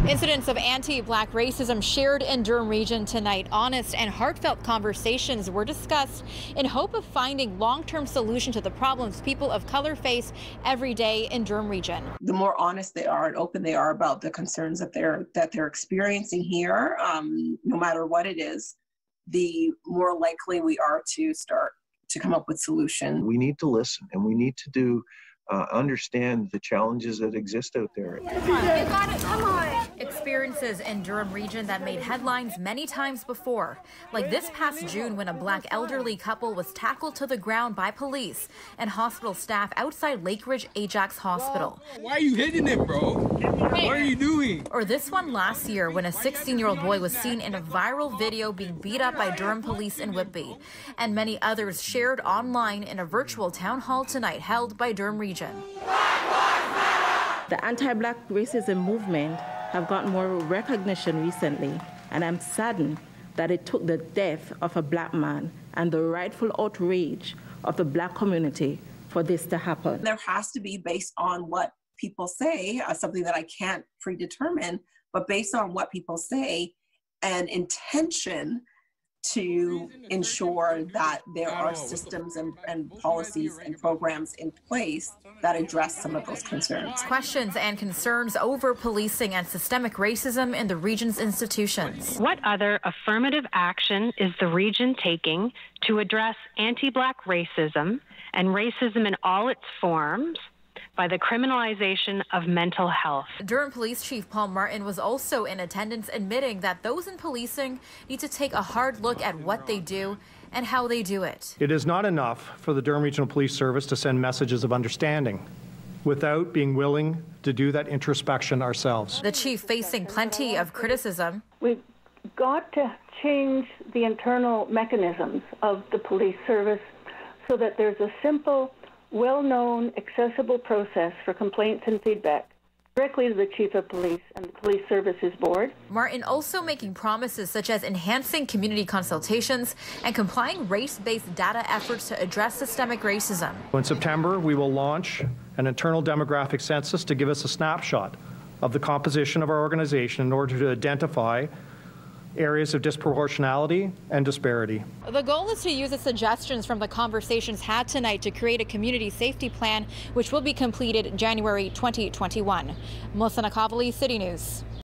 Incidents of anti-Black racism shared in Durham Region tonight. Honest and heartfelt conversations were discussed in hope of finding long-term solution to the problems people of color face every day in Durham Region. The more honest they are and open they are about the concerns that they're experiencing here, no matter what it is, the more likely we are to start to come up with solutions. We need to listen, and we need to understand the challenges that exist out there. Come on. Experiences in Durham Region that made headlines many times before, like this past June when a Black elderly couple was tackled to the ground by police and hospital staff outside Lakeridge Ajax Hospital. Why are you hitting it, bro? What are you doing? Or this one last year when a 16-year-old boy was seen in a viral video being beat up by Durham police in Whitby, and many others shared online in a virtual town hall tonight held by Durham Region. The anti-Black racism movement have gotten more recognition recently, and I'm saddened that it took the death of a Black man and the rightful outrage of the Black community for this to happen. There has to be, based on what people say, something that I can't predetermine, but based on what people say, an intention to ensure that there are systems and policies and programs in place that address some of those concerns. Questions and concerns over policing and systemic racism in the region's institutions. What other affirmative action is the region taking to address anti-Black racism and racism in all its forms by the criminalization of mental health? Durham Police Chief Paul Martin was also in attendance, admitting that those in policing need to take a hard look at what they do and how they do it. It is not enough for the Durham Regional Police Service to send messages of understanding without being willing to do that introspection ourselves. The chief facing plenty of criticism. We've got to change the internal mechanisms of the police service so that there's a simple, well-known, accessible process for complaints and feedback directly to the Chief of Police and the Police Services Board. Martin also making promises such as enhancing community consultations and complying race-based data efforts to address systemic racism. In September, we will launch an internal demographic census to give us a snapshot of the composition of our organization in order to identify areas of disproportionality and disparity. The goal is to use the suggestions from the conversations had tonight to create a community safety plan, which will be completed January 2021. Melissa Nakhavoly, City News.